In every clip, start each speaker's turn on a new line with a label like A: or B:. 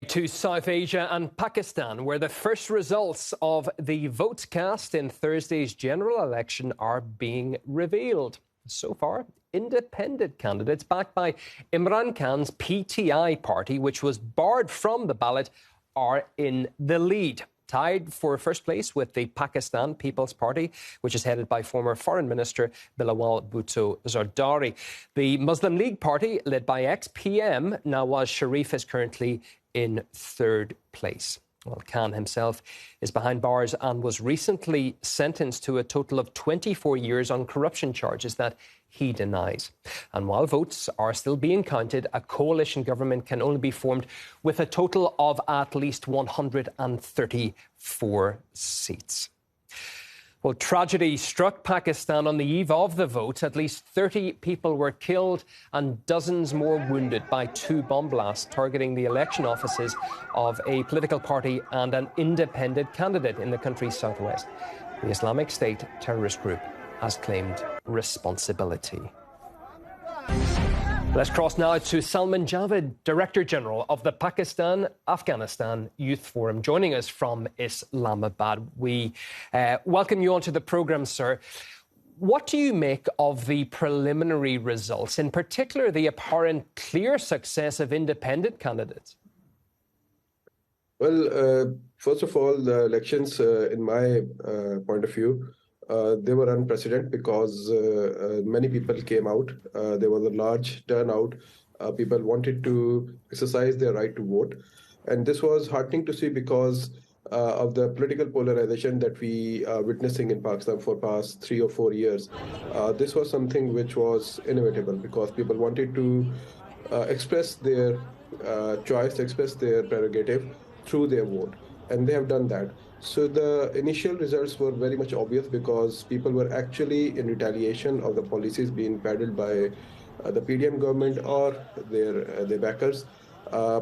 A: To South Asia and Pakistan, where the first results of the votes cast in Thursday's general election are being revealed. So far, independent candidates backed by Imran Khan's PTI party, which was barred from the ballot, are in the lead, tied for first place with the Pakistan People's Party, which is headed by former Foreign Minister Bilawal Bhutto Zardari. The Muslim League Party, led by ex-PM Nawaz Sharif, is currently in third place. Well, Khan himself is behind bars and was recently sentenced to a total of 24 years on corruption charges that he denies. And while votes are still being counted, a coalition government can only be formed with a total of at least 134 seats. Well, tragedy struck Pakistan on the eve of the vote. At least 30 people were killed and dozens more wounded by two bomb blasts targeting the election offices of a political party and an independent candidate in the country's southwest. The Islamic State terrorist group has claimed responsibility. Let's cross now to Salman Javed, Director General of the Pakistan-Afghanistan Youth Forum, joining us from Islamabad. We welcome you onto the programme, sir. What do you make of the preliminary results, in particular the apparent clear success of independent candidates?
B: Well, first of all, the elections, in my point of view, they were unprecedented because many people came out. There was a large turnout. People wanted to exercise their right to vote. And this was heartening to see because of the political polarization that we are witnessing in Pakistan for past 3 or 4 years. This was something which was inevitable because people wanted to express their choice, express their prerogative through their vote. And they have done that. So the initial results were very much obvious because people were actually in retaliation of the policies being peddled by the PDM government or their backers.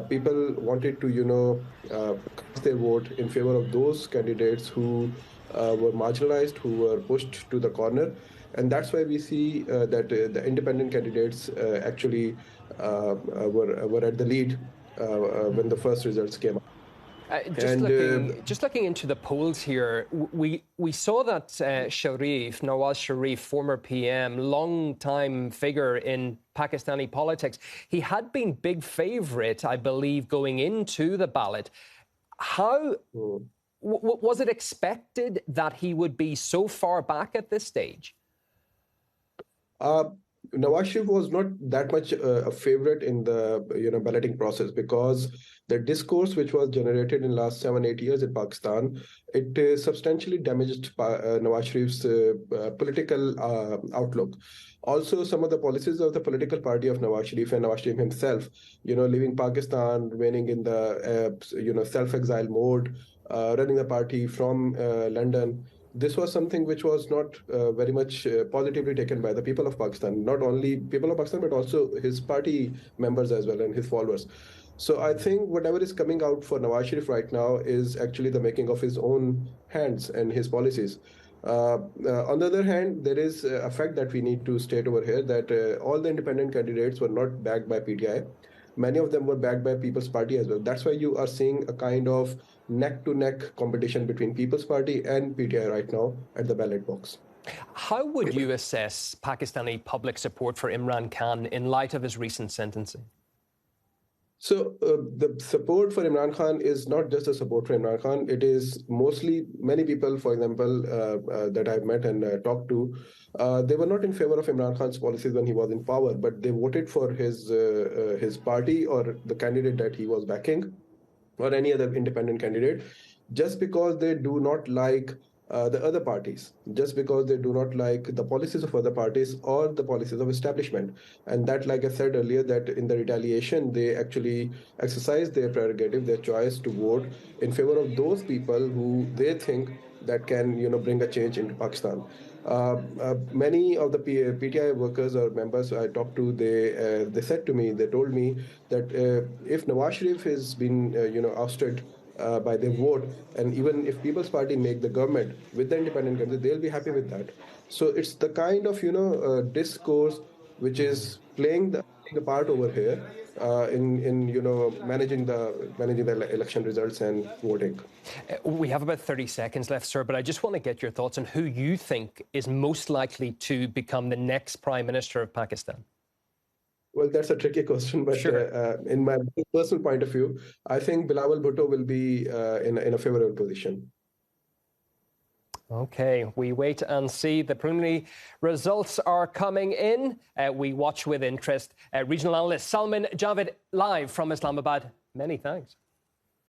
B: People wanted to, cast their vote in favor of those candidates who were marginalized, who were pushed to the corner. And that's why we see that the independent candidates actually were at the lead when the first results came out.
A: Just looking into the polls here, we saw that Nawaz Sharif, former PM, long-time figure in Pakistani politics, he had been big favourite, I believe, going into the ballot. How was it expected that he would be so far back at this stage?
B: Nawaz Sharif was not that much a favorite in the balloting process because the discourse which was generated in the last 7-8 years in Pakistan, it substantially damaged Nawaz Sharif's political outlook. Also, some of the policies of the political party of Nawaz Sharif and Nawaz Sharif himself, leaving Pakistan, remaining in the self-exile mode, running the party from London. This was something which was not very much positively taken by the people of Pakistan, not only people of Pakistan, but also his party members as well and his followers. So I think whatever is coming out for Nawaz Sharif right now is actually the making of his own hands and his policies. On the other hand, there is a fact that we need to state over here that all the independent candidates were not backed by PTI. Many of them were backed by People's Party as well. That's why you are seeing a kind of neck-to-neck competition between People's Party and PTI right now at the ballot box.
A: How would you assess Pakistani public support for Imran Khan in light of his recent sentencing?
B: So the support for Imran Khan is not just the support for Imran Khan. It is mostly many people, for example, that I've met and talked to, they were not in favor of Imran Khan's policies when he was in power, but they voted for his party or the candidate that he was backing or any other independent candidate just because they do not like the other parties, just because they do not like the policies of other parties or the policies of establishment. And that, like I said earlier, that in the retaliation, they actually exercise their prerogative, their choice to vote in favor of those people who they think that can, bring a change into Pakistan. Many of the PTI workers or members I talked to, they said to me, they told me that if Nawaz Sharif has been, ousted by their vote, and even if People's Party make the government with the independent candidate, they'll be happy with that. So it's the kind of discourse which is playing the part over here, in managing the election results and voting.
A: We have about 30 seconds left, sir, but I just want to get your thoughts on who you think is most likely to become the next Prime Minister of Pakistan.
B: Well, that's a tricky question, but in my personal point of view, I think Bilawal Bhutto will be in a favorable position.
A: Okay, we wait and see. The preliminary results are coming in. We watch with interest. Regional analyst Salman Javed live from Islamabad. Many thanks.